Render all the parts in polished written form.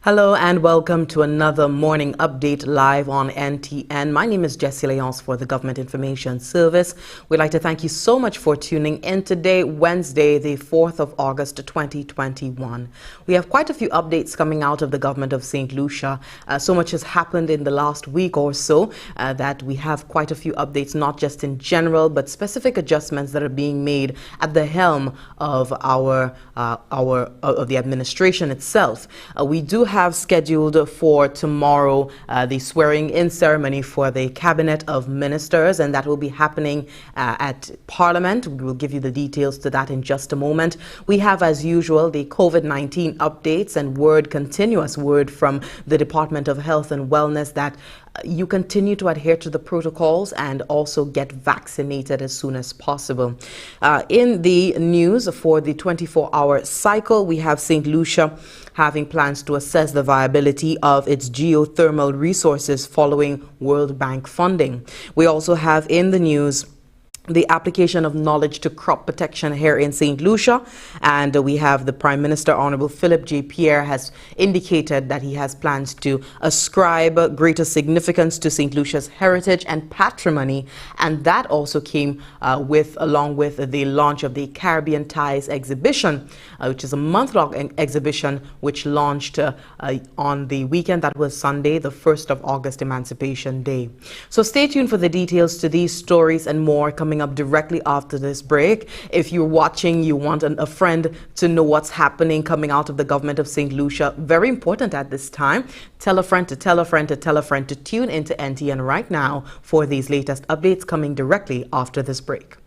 Hello and welcome to another morning update live on NTN. My name is Jessie Leonce for the Government Information Service. We'd like to thank you so much for tuning in today, Wednesday, the 4th of August, 2021. We have quite a few updates coming out of the government of St. Lucia. So much has happened in the last week or so that we have quite a few updates, not just in general, but specific adjustments that are being made at the helm of the administration itself. We do have scheduled for tomorrow the swearing-in ceremony for the Cabinet of Ministers, and that will be happening at Parliament. We will give you the details to that in just a moment. We have, as usual, the COVID-19 updates and continuous word from the Department of Health and Wellness that you continue to adhere to the protocols and also get vaccinated as soon as possible. In the news for the 24-hour cycle, we have St. Lucia having plans to assess the viability of its geothermal resources following World Bank funding. We also have in the news the application of knowledge to crop protection here in St. Lucia, and we have the Prime Minister, Honorable Philip J. Pierre, has indicated that he has plans to ascribe greater significance to St. Lucia's heritage and patrimony, and that also came along with the launch of the Caribbean Ties exhibition, which is a month-long exhibition which launched on the weekend. That was Sunday, the 1st of August, Emancipation Day. So stay tuned for the details to these stories and more coming up directly after this break. If you're watching, you want a friend to know what's happening coming out of the government of St. Lucia, very important at this time. Tell a friend to tell a friend to tell a friend to tune into NTN right now for these latest updates coming directly after this break.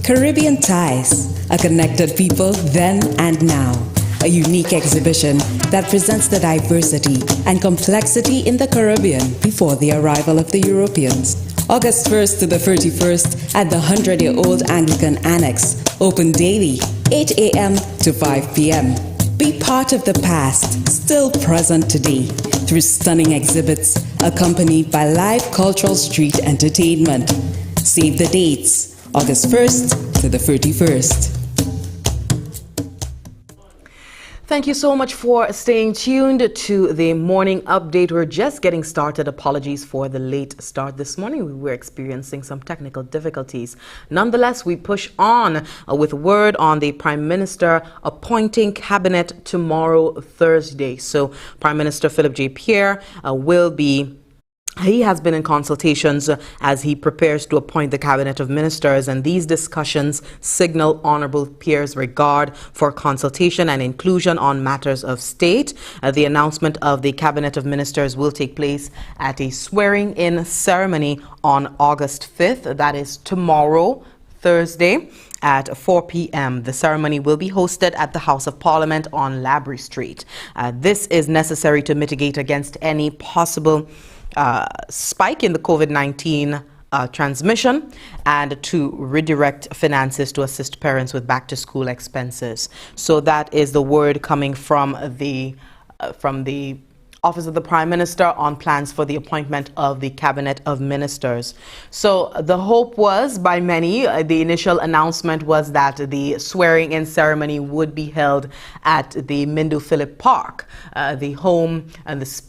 Caribbean Ties, a connected people then and now. A unique exhibition that presents the diversity and complexity in the Caribbean before the arrival of the Europeans. August 1st to the 31st at the 100-year-old Anglican Annex. Open daily, 8 a.m. to 5 p.m. Be part of the past, still present today, through stunning exhibits accompanied by live cultural street entertainment. Save the dates, August 1st to the 31st. Thank you so much for staying tuned to the morning update. We're just getting started. Apologies for the late start this morning. We were experiencing some technical difficulties. Nonetheless, we push on with word on the Prime Minister appointing cabinet tomorrow, Thursday. So Prime Minister Philip J. Pierre He has been in consultations as he prepares to appoint the Cabinet of Ministers, and these discussions signal Honorable Pierre's regard for consultation and inclusion on matters of state. The announcement of the Cabinet of Ministers will take place at a swearing-in ceremony on August 5th. That is tomorrow, Thursday, at 4 p.m. The ceremony will be hosted at the House of Parliament on Labrie Street. This is necessary to mitigate against any possible spike in the COVID-19 transmission and to redirect finances to assist parents with back-to-school expenses. So that is the word coming from the Office of the Prime Minister on plans for the appointment of the Cabinet of Ministers. So the hope was by many, the initial announcement was that the swearing-in ceremony would be held at the Mindu Phillip Park, the home and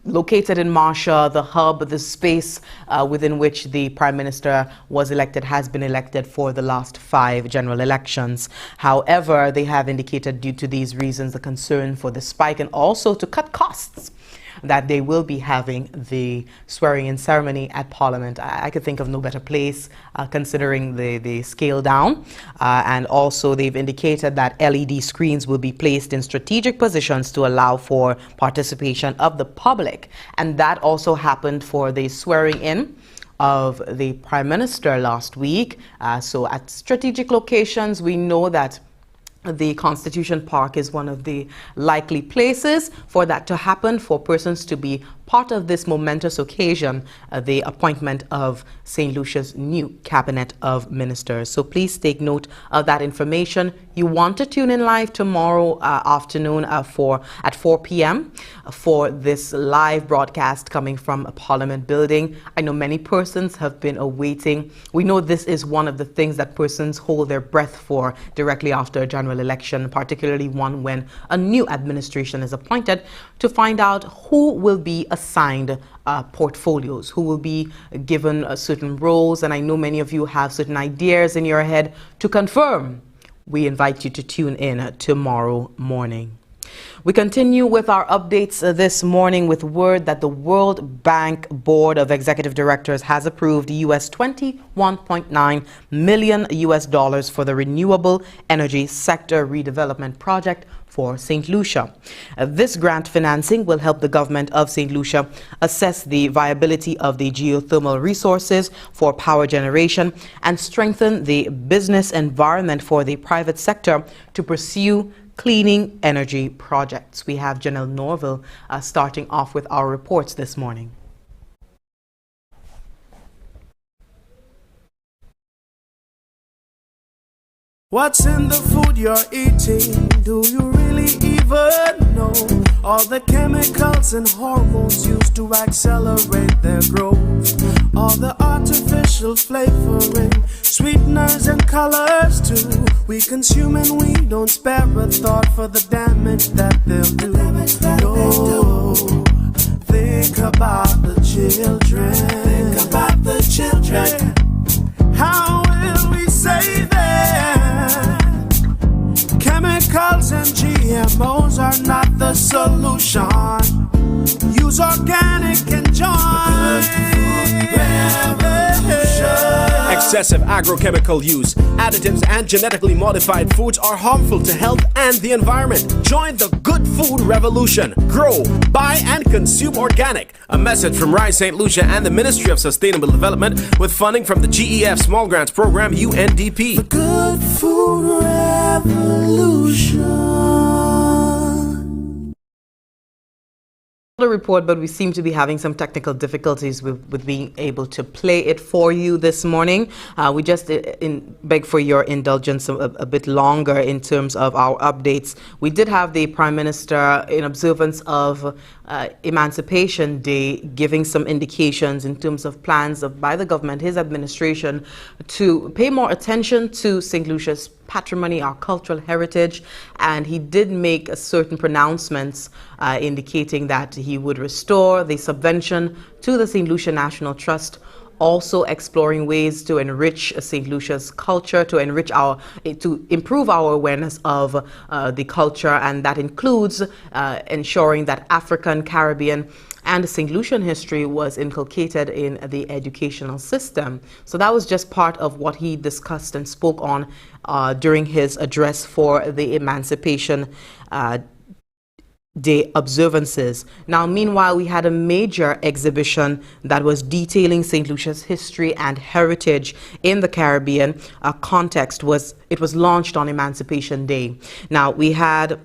located in Marsha, the hub, the space within which the Prime Minister was elected, has been elected for the last 5 general elections. However, they have indicated due to these reasons, the concern for the spike and also to cut costs, that they will be having the swearing-in ceremony at Parliament. I could think of no better place considering the scale down. And also they've indicated that LED screens will be placed in strategic positions to allow for participation of the public. And that also happened for the swearing-in of the Prime Minister last week. So at strategic locations, we know that the Constitution Park is one of the likely places for that to happen, for persons to be part of this momentous occasion, the appointment of St. Lucia's new cabinet of ministers. So please take note of that information. You want to tune in live tomorrow afternoon at 4 p.m. for this live broadcast coming from Parliament Building. I know many persons have been awaiting. We know this is one of the things that persons hold their breath for directly after a general election, particularly one when a new administration is appointed, to find out who will be assigned portfolios, who will be given certain roles. And I know many of you have certain ideas in your head. To confirm, we invite you to tune in tomorrow morning. We continue with our updates this morning with word that the World Bank Board of Executive Directors has approved US $21.9 million for the renewable energy sector redevelopment project for St. Lucia. This grant financing will help the government of St. Lucia assess the viability of the geothermal resources for power generation and strengthen the business environment for the private sector to pursue cleaning energy projects. We have Janelle Norville starting off with our reports this morning. What's in the food you're eating? Do you really even know? All the chemicals and hormones used to accelerate their growth. All the artificial flavoring, sweeteners and colors too. We consume and we don't spare a thought for the damage that they'll do. No, think about the children. Think about the children. How will we save them? Chemicals and GMOs are not the solution. Use organic and join revolution. Excessive agrochemical use, additives and genetically modified foods are harmful to health and the environment. Join the good food revolution. Grow, buy and consume organic. A message from Rise St. Lucia and the Ministry of Sustainable Development with funding from the GEF Small Grants Program, UNDP. The good food revolution. The report, but we seem to be having some technical difficulties with being able to play it for you this morning. We just beg for your indulgence a bit longer in terms of our updates. We did have the Prime Minister, in observance of Emancipation Day, giving some indications in terms of plans by the government, his administration, to pay more attention to St. Lucia's patrimony, our cultural heritage, and he did make certain pronouncements indicating that he would restore the subvention to the St. Lucia National Trust, also exploring ways to enrich St. Lucia's culture, to improve our awareness of the culture, and that includes ensuring that African, Caribbean, and St. Lucian history was inculcated in the educational system. So that was just part of what he discussed and spoke on during his address for the Emancipation Day observances. Now, meanwhile, we had a major exhibition that was detailing St. Lucia's history and heritage in the Caribbean. It was launched on Emancipation Day. Now, we had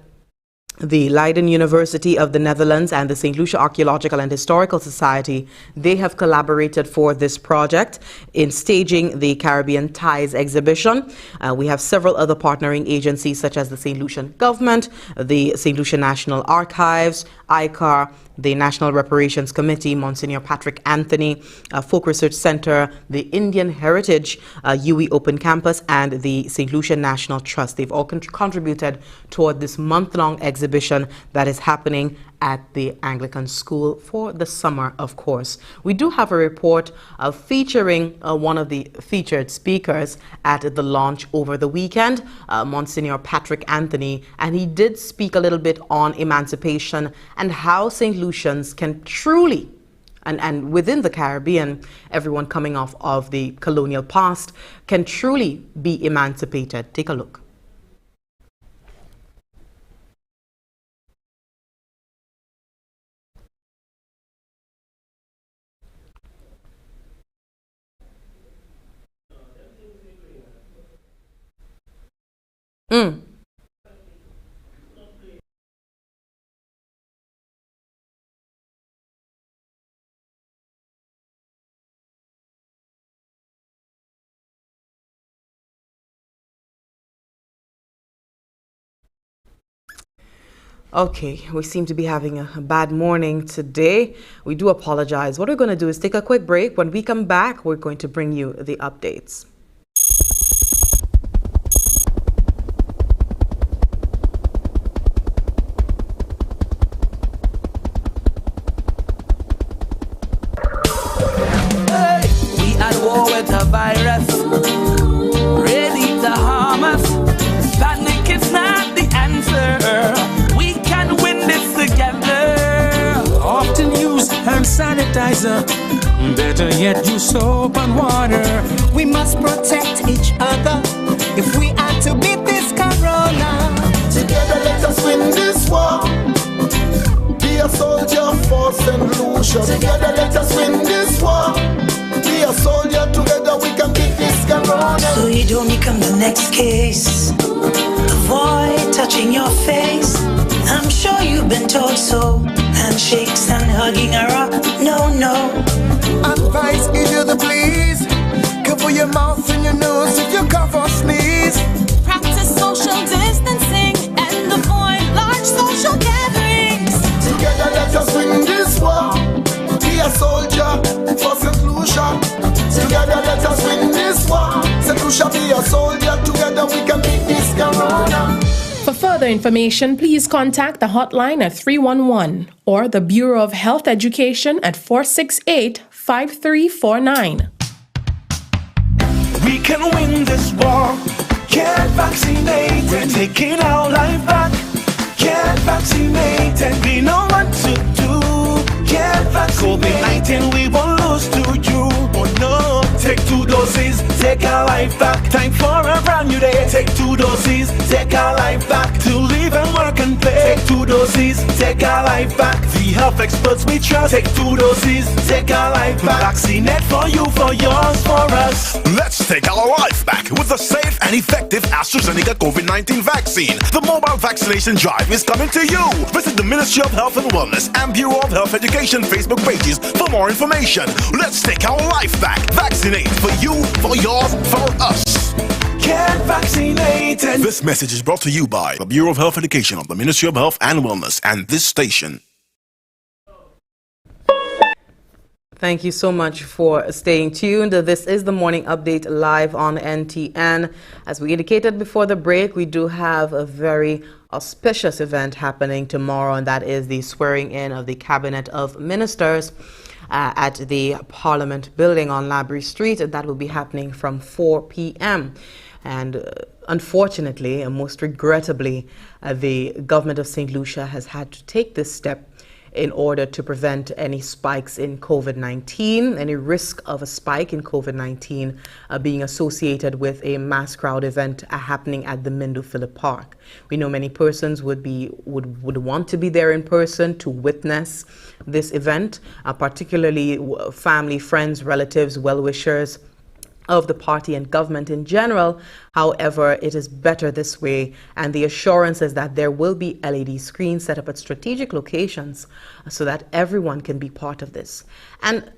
the Leiden University of the Netherlands and the St. Lucia Archaeological and Historical Society. They have collaborated for this project in staging the Caribbean Ties exhibition. We have several other partnering agencies such as the St. Lucian Government, the St. Lucia National Archives, ICAR, the National Reparations Committee, Monsignor Patrick Anthony, Folk Research Center, the Indian Heritage UE Open Campus, and the St. Lucia National Trust. They've all contributed toward this month-long exhibition that is happening at the Anglican School for the summer, of course. We do have a report featuring one of the featured speakers at the launch over the weekend, Monsignor Patrick Anthony, and he did speak a little bit on emancipation and how St. Lucians can truly, and within the Caribbean, everyone coming off of the colonial past, can truly be emancipated. Take a look. Okay, we seem to be having a bad morning today. We do apologize. What we're going to do is take a quick break. When we come back, we're going to bring you the updates. We at war with a virus, ready to harm us. Panic is not the answer. We can win this together. Often use hand sanitizer, better yet use soap and water. We must protect each other if we are to beat this corona. Together let us win this war. Be a soldier for St. Lucia. Together let us win this war. Be a soldier, together we can beat this corona. So you don't become the next case. Avoid touching your face. I'm sure you've been told so. Handshakes and hugging are up. No, no. Advice, give you the please. Cover your mouth and your nose if you cough or sneeze. Practice social distancing and avoid large social gatherings. Together let us win this war. Be a soldier for St. Lucia. Together let us win this war. St. Lucia, be a soldier. Together we can beat this corona. For further information, please contact the hotline at 311 or the Bureau of Health Education at 468-5349. We can win this war. Get vaccinated, taking our life back. Get vaccinated, we know what to do. Get vaccinated, COVID-19 we won't lose to you. Oh no, take 2 doses, take our life back. Time for a brand new day. Take 2 doses, take our life back. To live and work and play. Take 2 doses, take our life back. The health experts we trust. Take 2 doses, take our life back. Vaccinate for you, for yours, for us. Let's take our life back with a safe and effective AstraZeneca COVID-19 vaccine. The mobile vaccination drive is coming to you. Visit the Ministry of Health and Wellness and Bureau of Health Education Facebook pages for more information. Let's take our life back. Vaccinate for you, for yours, for us. Get vaccinated. This message is brought to you by the Bureau of Health Education of the Ministry of Health and Wellness and this station. Thank you so much for staying tuned. This is the morning update live on NTN. As we indicated before the break, we do have a very auspicious event happening tomorrow, and that is the swearing in of the Cabinet of Ministers at the Parliament building on Labrie Street. That will be happening from 4 p.m. And unfortunately, and most regrettably, the government of St. Lucia has had to take this step in order to prevent any spikes in COVID-19, any risk of a spike in COVID-19 being associated with a mass crowd event happening at the Mindu Phillip Park. We know many persons would want to be there in person to witness this event, particularly family, friends, relatives, well-wishers of the party and government in general. However, it is better this way, and the assurance is that there will be LED screens set up at strategic locations so that everyone can be part of this. And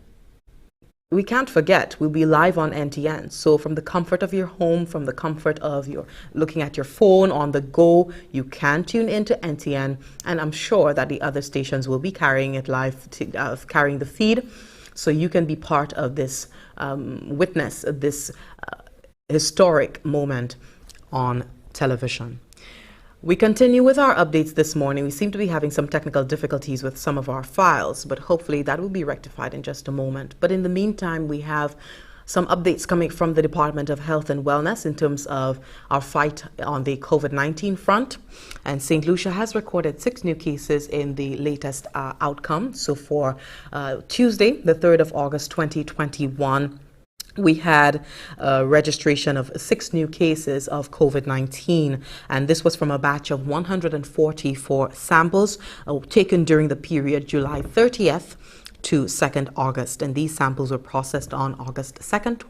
we can't forget, we'll be live on NTN. So from the comfort of your home, from the comfort of your looking at your phone on the go, you can tune into NTN, and I'm sure that the other stations will be carrying it live, carrying the feed, so you can be part of this witness this historic moment on television. We continue with our updates this morning. We seem to be having some technical difficulties with some of our files, but hopefully that will be rectified in just a moment. But in the meantime, we have some updates coming from the Department of Health and Wellness in terms of our fight on the COVID-19 front. And St. Lucia has recorded 6 new cases in the latest outcome. So for Tuesday, the 3rd of August, 2021, we had a registration of 6 new cases of COVID-19, and this was from a batch of 144 samples taken during the period July 30th to 2nd August, and these samples were processed on August 2nd,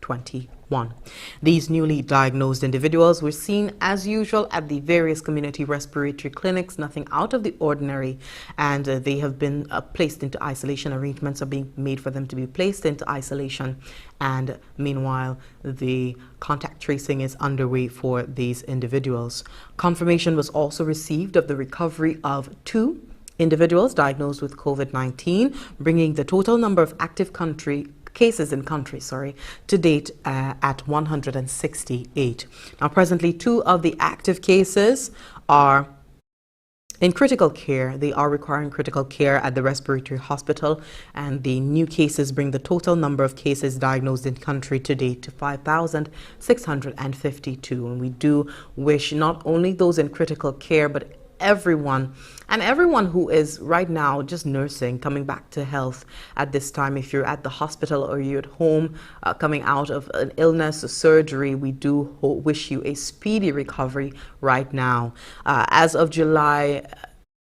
2021. These newly diagnosed individuals were seen as usual at the various community respiratory clinics, nothing out of the ordinary, and they have been placed into isolation. Arrangements are being made for them to be placed into isolation, and meanwhile the contact tracing is underway for these individuals. Confirmation was also received of the recovery of 2 individuals diagnosed with COVID-19, bringing the total number of active cases in country to date at 168. Now presently 2 of the active cases are in critical care. They are requiring critical care at the respiratory hospital, and the new cases bring the total number of cases diagnosed in country to date to 5,652. And we do wish not only those in critical care, but everyone who is right now just nursing, coming back to health at this time. If you're at the hospital or you're at home coming out of an illness or surgery, we do wish you a speedy recovery right now. As of July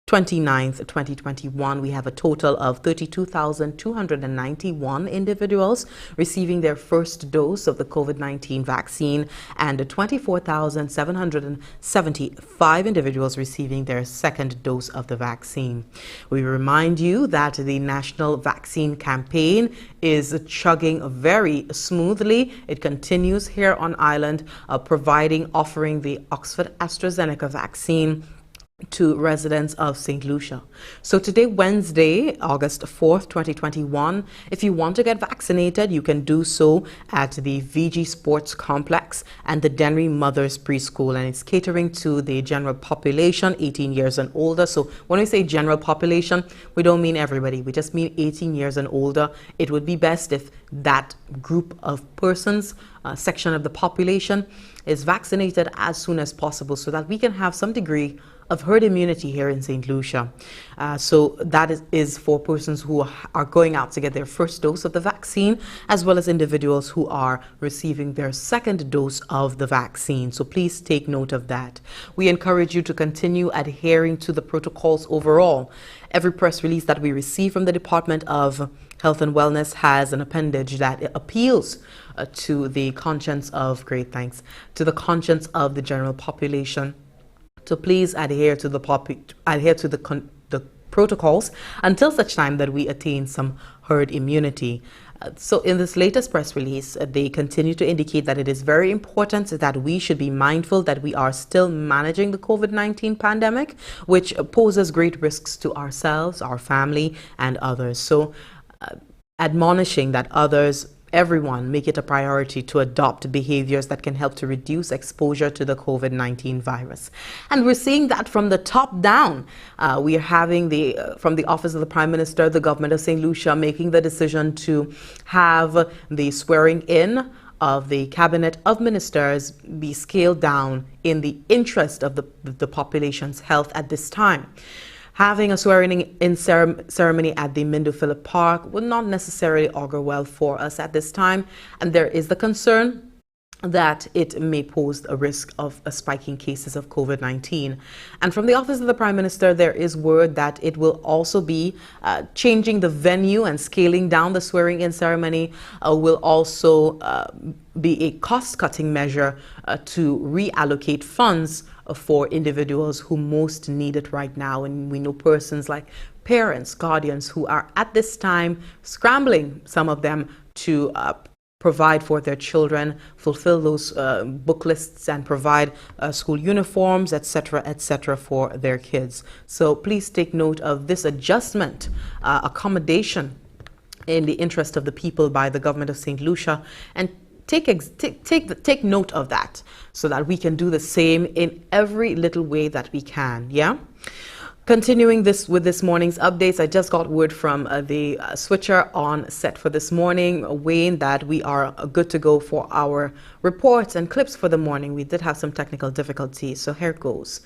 29th, 2021, we have a total of 32,291 individuals receiving their first dose of the COVID-19 vaccine and 24,775 individuals receiving their second dose of the vaccine. We remind you that the national vaccine campaign is chugging very smoothly. It continues here on island, offering the Oxford AstraZeneca vaccine to residents of St. Lucia. So today, Wednesday, August 4th, 2021, if you want to get vaccinated, you can do so at the VG Sports Complex and the Denry Mothers Preschool, and it's catering to the general population, 18 years and older. So when we say general population, we don't mean everybody, we just mean 18 years and older. It would be best if that group of persons, section of the population, is vaccinated as soon as possible so that we can have some degree of herd immunity here in St. Lucia. So that is for persons who are going out to get their first dose of the vaccine, as well as individuals who are receiving their second dose of the vaccine. So please take note of that. We encourage you to continue adhering to the protocols overall. Every press release that we receive from the Department of Health and Wellness has an appendage that appeals to the conscience of to the conscience of the general population. So please adhere to the protocols until such time that we attain some herd immunity. So in this latest press release, they continue to indicate that it is very important that we should be mindful that we are still managing the COVID-19 pandemic, which poses great risks to ourselves, our family, and others. So admonishing that everyone make it a priority to adopt behaviors that can help to reduce exposure to the COVID-19 virus. And we're seeing that from the top down. We are having from the Office of the Prime Minister, the government of St. Lucia making the decision to have the swearing in of the Cabinet of Ministers be scaled down in the interest of the population's health at this time. Having a swearing-in ceremony at the Mindo Phillip Park would not necessarily augur well for us at this time, and there is the concern that it may pose a risk of spiking cases of COVID-19. And from the Office of the Prime Minister, there is word that it will also be changing the venue and scaling down the swearing-in ceremony will also be a cost-cutting measure to reallocate funds for individuals who most need it right now. And we know persons like parents, guardians who are at this time scrambling, some of them, to provide for their children, fulfill those book lists and provide school uniforms, etc., for their kids. So please take note of this adjustment, accommodation in the interest of the people by the government of St. Lucia, and take note of that so that we can do the same in every little way that we can. Yeah. Continuing with this morning's updates, I just got word from the switcher on set for this morning, Wayne, that we are good to go for our reports and clips for the morning. We did have some technical difficulties, so here goes.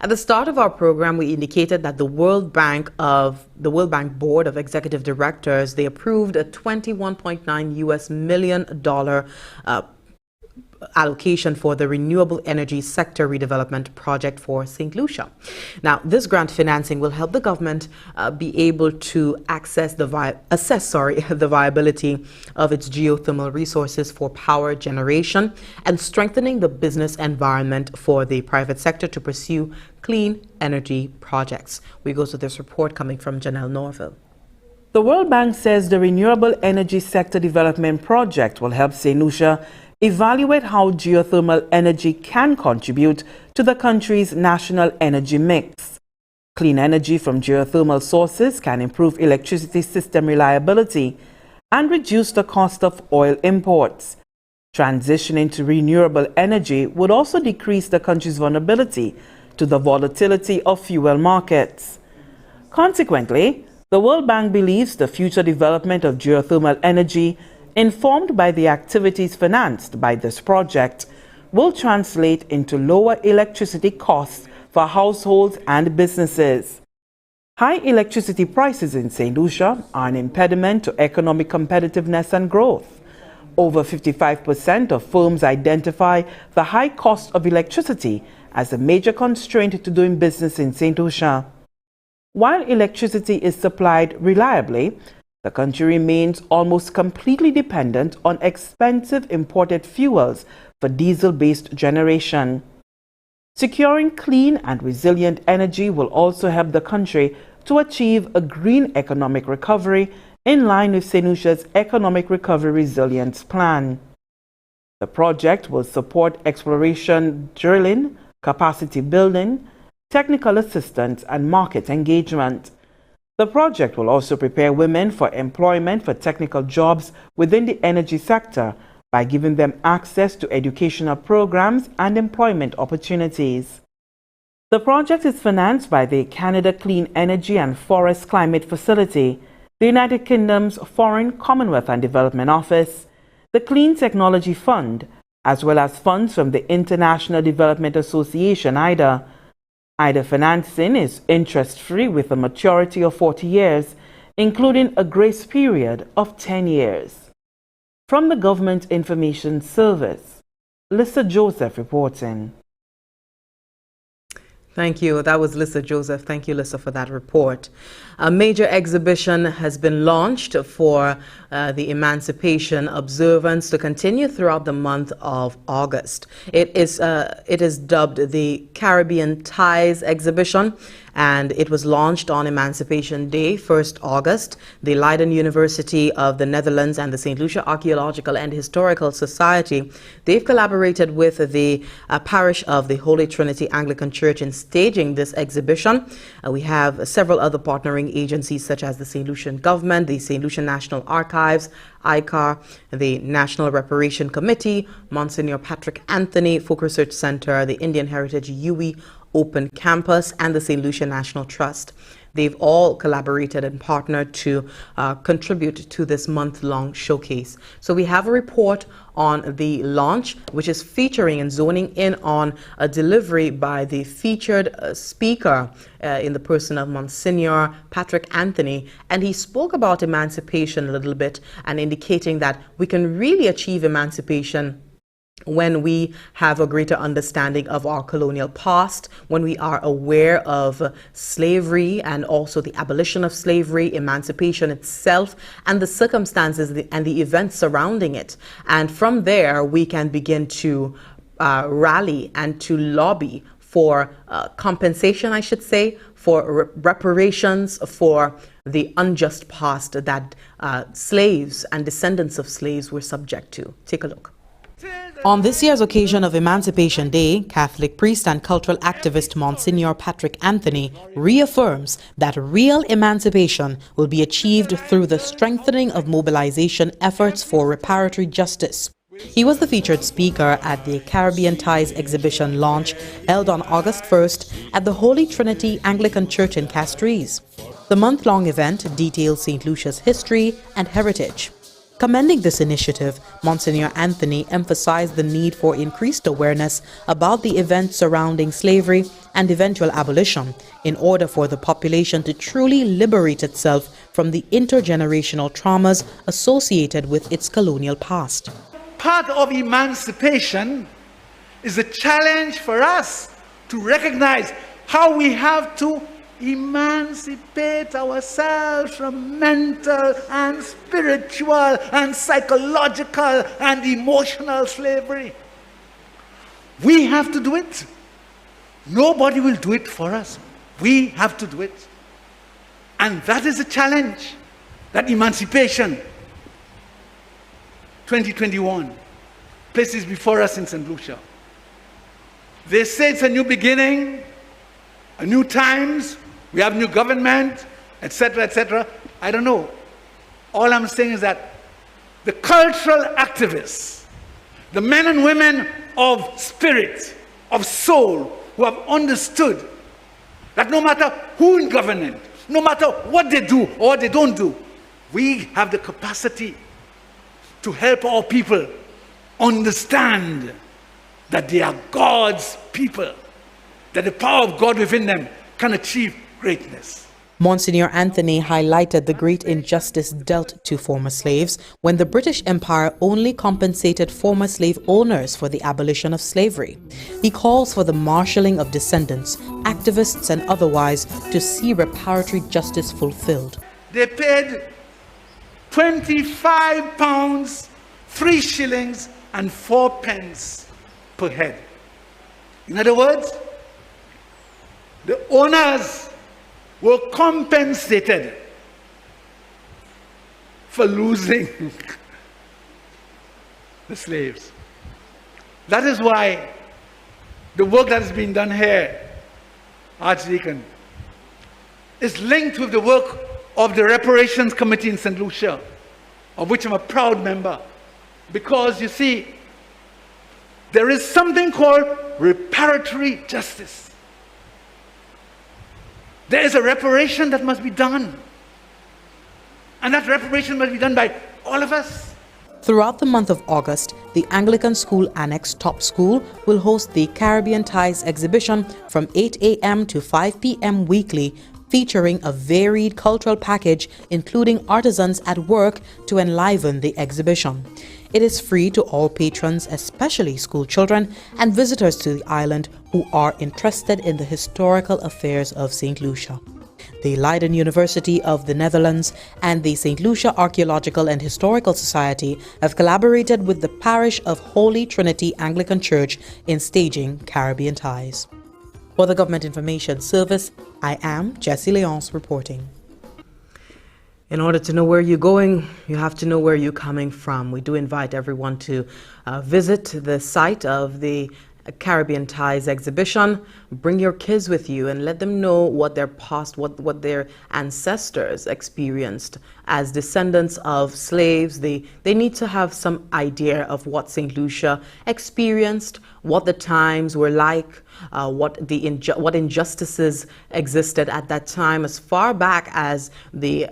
At the start of our program, we indicated that the World Bank Board of Executive Directors, they approved a $21.9 million allocation for the Renewable Energy Sector Redevelopment Project for St. Lucia. Now, this grant financing will help the government be able to assess the viability of its geothermal resources for power generation and strengthening the business environment for the private sector to pursue clean energy projects. We go to this report coming from Janelle Norville. The World Bank says the Renewable Energy Sector Development Project will help St. Lucia evaluate how geothermal energy can contribute to the country's national energy mix. Clean energy from geothermal sources can improve electricity system reliability and reduce the cost of oil imports. Transitioning to renewable energy would also decrease the country's vulnerability to the volatility of fuel markets. Consequently, the World Bank believes the future development of geothermal energy, informed by the activities financed by this project, will translate into lower electricity costs for households and businesses. High electricity prices in St. Lucia are an impediment to economic competitiveness and growth. Over 55% of firms identify the high cost of electricity as a major constraint to doing business in St. Lucia. While electricity is supplied reliably, the country remains almost completely dependent on expensive imported fuels for diesel-based generation. Securing clean and resilient energy will also help the country to achieve a green economic recovery in line with St. Lucia's Economic Recovery Resilience Plan. The project will support exploration, drilling, capacity building, technical assistance, and market engagement. The project will also prepare women for employment for technical jobs within the energy sector by giving them access to educational programs and employment opportunities. The project is financed by the Canada Clean Energy and Forest Climate Facility, the United Kingdom's Foreign, Commonwealth and Development Office, the Clean Technology Fund, as well as funds from the International Development Association, IDA. IDA financing is interest-free with a maturity of 40 years, including a grace period of 10 years. From the Government Information Service, Lisa Joseph reporting. Thank you. That was Lisa Joseph. Thank you, Lisa, for that report. A major exhibition has been launched for the Emancipation observance to continue throughout the month of August. It is dubbed the Caribbean Ties Exhibition, and it was launched on Emancipation Day, 1st August. The Leiden University of the Netherlands and the St. Lucia Archaeological and Historical Society, they've collaborated with the parish of the Holy Trinity Anglican Church in staging this exhibition. We have several other partnering agencies such as the St. Lucian Government, the St. Lucian National Archives, ICAR, the National Reparation Committee, Monsignor Patrick Anthony Folk Research Center, the Indian Heritage UWI Open Campus, and the St. Lucia National Trust. They've all collaborated and partnered to contribute to this month-long showcase. So we have a report on the launch, which is featuring and zoning in on a delivery by the featured speaker in the person of Monsignor Patrick Anthony. And he spoke about emancipation a little bit and indicating that we can really achieve emancipation when we have a greater understanding of our colonial past, when we are aware of slavery and also the abolition of slavery, emancipation itself, and the circumstances and the events surrounding it. And from there, we can begin to rally and to lobby for compensation, I should say, for reparations for the unjust past that slaves and descendants of slaves were subject to. Take a look. On this year's occasion of Emancipation Day, Catholic priest and cultural activist Monsignor Patrick Anthony reaffirms that real emancipation will be achieved through the strengthening of mobilization efforts for reparatory justice. He was the featured speaker at the Caribbean Ties exhibition launch held on August 1st at the Holy Trinity Anglican Church in Castries. The month-long event details St. Lucia's history and heritage. Commending this initiative, Monsignor Anthony emphasized the need for increased awareness about the events surrounding slavery and eventual abolition in order for the population to truly liberate itself from the intergenerational traumas associated with its colonial past. part of emancipation is a challenge for us to recognize how we have to emancipate ourselves from mental and spiritual and psychological and emotional slavery. We have to do it. Nobody will do it for us. We have to do it. And that is a challenge that emancipation 2021 places before us in St. Lucia. They say it's a new beginning, a new times, we have new government, etc., etc. I don't know. All I'm saying is that the cultural activists, the men and women of spirit, of soul, who have understood that no matter who in government, no matter what they do or what they don't do, we have the capacity to help our people understand that they are God's people, that the power of God within them can achieve greatness. Monsignor Anthony highlighted the great injustice dealt to former slaves when the British Empire only compensated former slave owners for the abolition of slavery. He calls for the marshalling of descendants, activists and otherwise to see reparatory justice fulfilled. They paid £25, 3 shillings and 4 pence per head. In other words, the owners were compensated for losing the slaves. That is why the work that is being done here, Archdeacon, is linked with the work of the Reparations Committee in St. Lucia, of which I'm a proud member. Because you see, there is something called reparatory justice. There is a reparation that must be done. And that reparation must be done by all of us. Throughout the month of August, the Anglican School Annex Top School will host the Caribbean Ties exhibition from 8 a.m. to 5 p.m. weekly, featuring a varied cultural package including artisans at work to enliven the exhibition. It is free to all patrons, especially school children and visitors to the island who are interested in the historical affairs of St. Lucia. The Leiden University of the Netherlands and the St. Lucia Archaeological and Historical Society have collaborated with the parish of Holy Trinity Anglican Church in staging Caribbean Ties. For the Government Information Service, I am Jessie Leonce reporting. In order to know where you're going, you have to know where you're coming from. We do invite everyone to visit the site of the Caribbean Ties exhibition. Bring your kids with you and let them know what their past, what their ancestors experienced as descendants of slaves. They need to have some idea of what St. Lucia experienced, what the times were like, what injustices existed at that time, as far back as the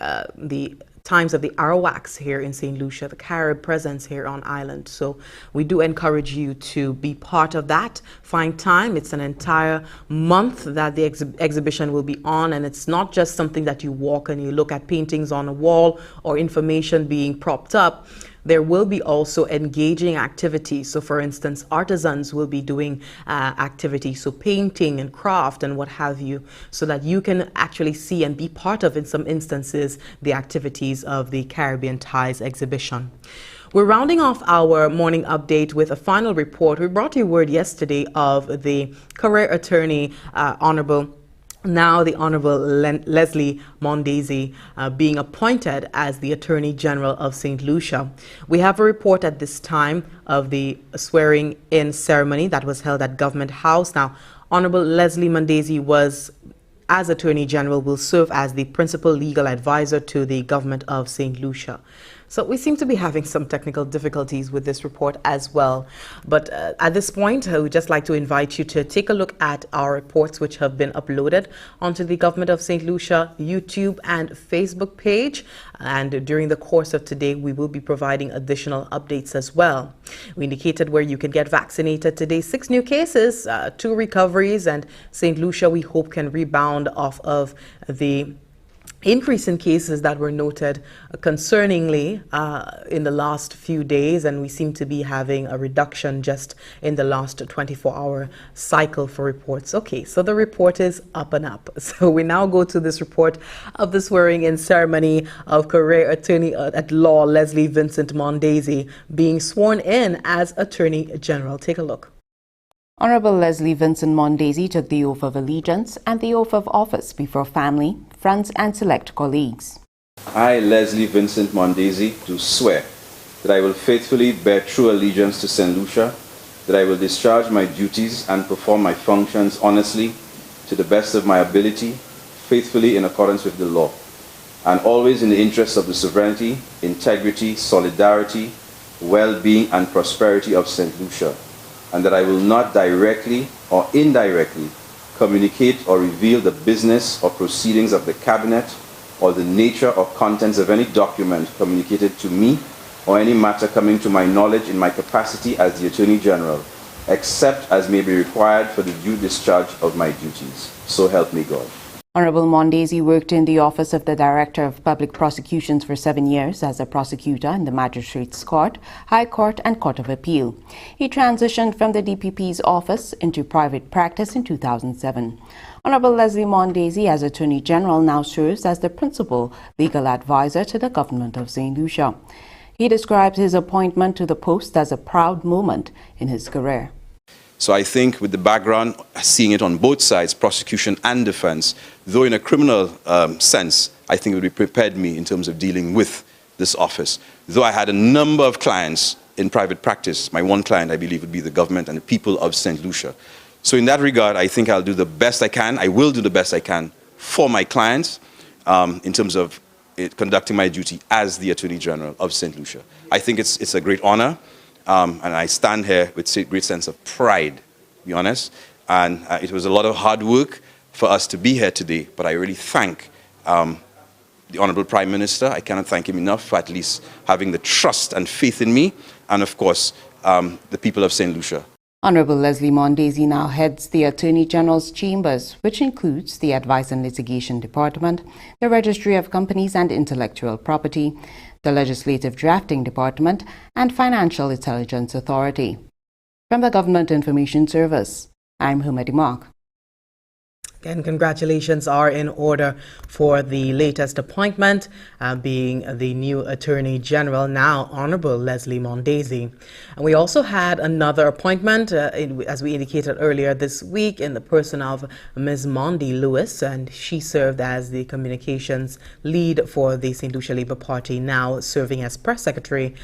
times of the Arawaks here in St. Lucia, the Carib presence here on island. So we do encourage you to be part of that. Find time. It's an entire month that the exhibition will be on, and it's not just something that you walk and you look at paintings on a wall or information being propped up. There will be also engaging activities. So for instance, artisans will be doing activities, so painting and craft and what have you, so that you can actually see and be part of, in some instances, the activities of the Caribbean Ties exhibition. We're rounding off our morning update with a final report. We brought you word yesterday of the career attorney, the Honorable Leslie Mondesi being appointed as the Attorney General of St. Lucia. We have a report at this time of the swearing-in ceremony that was held at Government House. Now, Honorable Leslie Mondesi as Attorney General, will serve as the principal legal advisor to the government of St. Lucia. So we seem to be having some technical difficulties with this report as well. But at this point, I would just like to invite you to take a look at our reports which have been uploaded onto the Government of St. Lucia YouTube and Facebook page. And during the course of today, we will be providing additional updates as well. We indicated where you can get vaccinated today. 6 new cases, 2 recoveries, and St. Lucia, we hope, can rebound off of the increase in cases that were noted concerningly in the last few days, and we seem to be having a reduction just in the last 24-hour cycle for reports. Okay, so the report is up and up. So we now go to this report of the swearing-in ceremony of career attorney at law Leslie Vincent Mondesi being sworn in as Attorney General. Take a look. Honorable Leslie Vincent Mondesi took the oath of allegiance and the oath of office before family, friends and select colleagues. I, Leslie Vincent Mondesi, do swear that I will faithfully bear true allegiance to St. Lucia, that I will discharge my duties and perform my functions honestly, to the best of my ability, faithfully in accordance with the law, and always in the interests of the sovereignty, integrity, solidarity, well-being and prosperity of St. Lucia, and that I will not directly or indirectly communicate or reveal the business or proceedings of the Cabinet or the nature or contents of any document communicated to me or any matter coming to my knowledge in my capacity as the Attorney General, except as may be required for the due discharge of my duties. So help me God. Honorable Mondesi worked in the Office of the Director of Public Prosecutions for 7 years as a prosecutor in the Magistrates Court, High Court and Court of Appeal. He transitioned from the DPP's office into private practice in 2007. Honorable Leslie Mondesi, as Attorney General, now serves as the principal legal advisor to the government of St. Lucia. He describes his appointment to the post as a proud moment in his career. So I think with the background, seeing it on both sides, prosecution and defense, though in a criminal sense, I think it would have prepared me in terms of dealing with this office. Though I had a number of clients in private practice, my one client, I believe, would be the government and the people of St. Lucia. So in that regard, I think I'll do the best I can. I will do the best I can for my clients in terms of conducting my duty as the Attorney General of St. Lucia. I think it's a great honor. And I stand here with a great sense of pride, to be honest. And it was a lot of hard work for us to be here today. But I really thank the Honorable Prime Minister. I cannot thank him enough for at least having the trust and faith in me. And of course, the people of St. Lucia. Honorable Leslie Mondesi now heads the Attorney General's chambers, which includes the Advice and Litigation Department, the Registry of Companies and Intellectual Property, the Legislative Drafting Department, and Financial Intelligence Authority. From the Government Information Service, I'm Humadi Mark. Again, congratulations are in order for the latest appointment, being the new Attorney General, now Honorable Leslie Mondesi. And we also had another appointment, as we indicated earlier this week, in the person of Ms. Mondi Lewis, and she served as the communications lead for the St. Lucia Labour Party, now serving as press secretary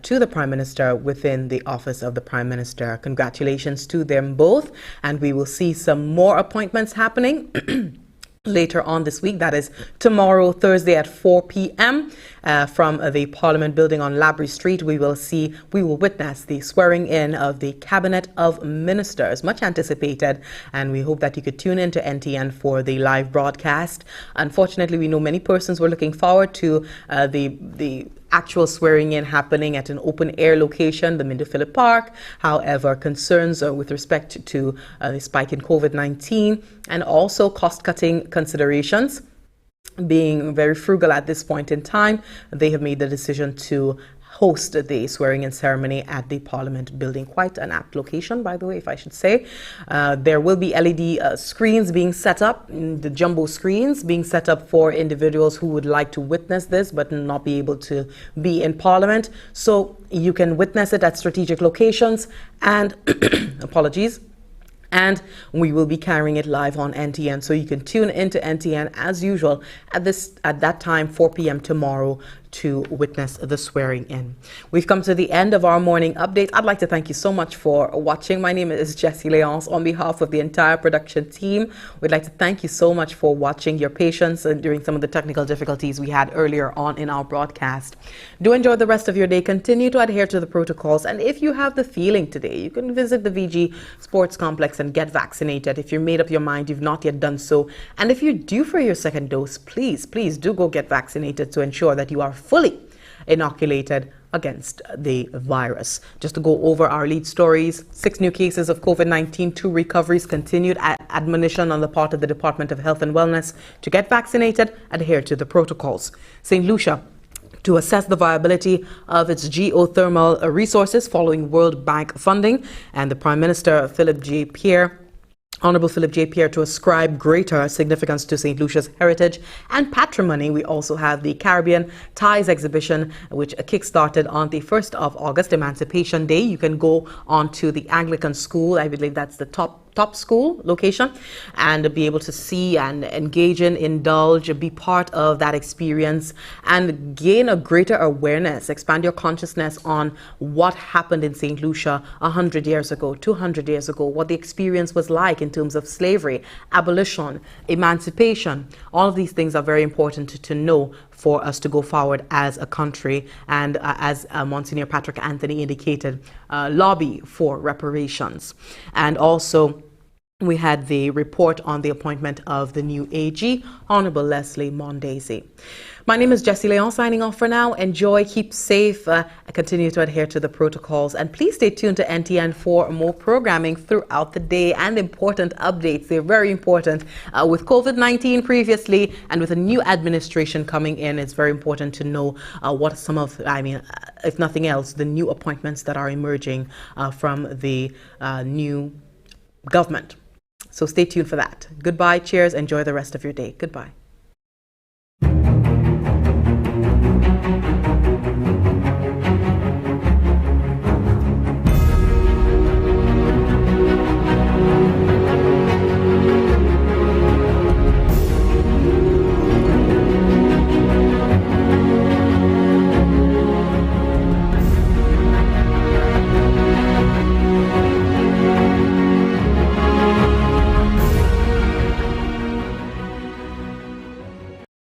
to the Prime Minister within the office of the Prime Minister. Congratulations to them both, and we will see some more appointments happening later on this week. That is tomorrow, Thursday at 4 p.m. From the Parliament building on Labrie Street. We will witness the swearing in of the Cabinet of Ministers, much anticipated, and we hope that you could tune in to NTN for the live broadcast. Unfortunately, we know many persons were looking forward to the actual swearing in happening at an open air location, the Mindo Phillip Park. However, concerns with respect to the spike in COVID-19 and also cost-cutting considerations, being very frugal at this point in time, they have made the decision to host the swearing-in ceremony at the Parliament building. Quite an apt location, by the way, if I should say. There will be LED screens being set up, the jumbo screens being set up for individuals who would like to witness this but not be able to be in Parliament. So you can witness it at strategic locations and, apologies, and we will be carrying it live on NTN. So you can tune into NTN as usual at that time, 4 p.m. tomorrow, to witness the swearing in. We've come to the end of our morning update. I'd like to thank you so much for watching. My name is Jessie Leonce. On behalf of the entire production team, we'd like to thank you so much for watching, your patience during some of the technical difficulties we had earlier on in our broadcast. Do enjoy the rest of your day. Continue to adhere to the protocols. And if you have the feeling today, you can visit the VG Sports Complex and get vaccinated. If you've made up your mind, you've not yet done so. And if you're due for your second dose, please do go get vaccinated to ensure that you are fully inoculated against the virus. Just to go over our lead stories, 6 new cases of COVID-19, 2 recoveries, continued admonition on the part of the Department of Health and Wellness to get vaccinated, adhere to the protocols. St. Lucia to assess the viability of its geothermal resources following World Bank funding, and the Prime Minister, Honorable Philip J. Pierre, to ascribe greater significance to St. Lucia's heritage and patrimony. We also have the Caribbean Ties exhibition, which kick-started on the 1st of August, Emancipation Day. You can go on to the Anglican School, I believe that's the top school location, and be able to see and engage in, indulge, be part of that experience and gain a greater awareness, expand your consciousness on what happened in St. Lucia 100 years ago, 200 years ago, what the experience was like in terms of slavery, abolition, emancipation. All of these things are very important to know for us to go forward as a country, and as Monsignor Patrick Anthony indicated, lobby for reparations. And also, we had the report on the appointment of the new AG, Honorable Leslie Mondesi. My name is Jessie Leon, signing off for now. Enjoy, keep safe, continue to adhere to the protocols, and please stay tuned to NTN for more programming throughout the day and important updates. They're very important. With COVID-19 previously and with a new administration coming in, it's very important to know what some of, if nothing else, the new appointments that are emerging from the new government. So stay tuned for that. Goodbye, cheers, enjoy the rest of your day. Goodbye.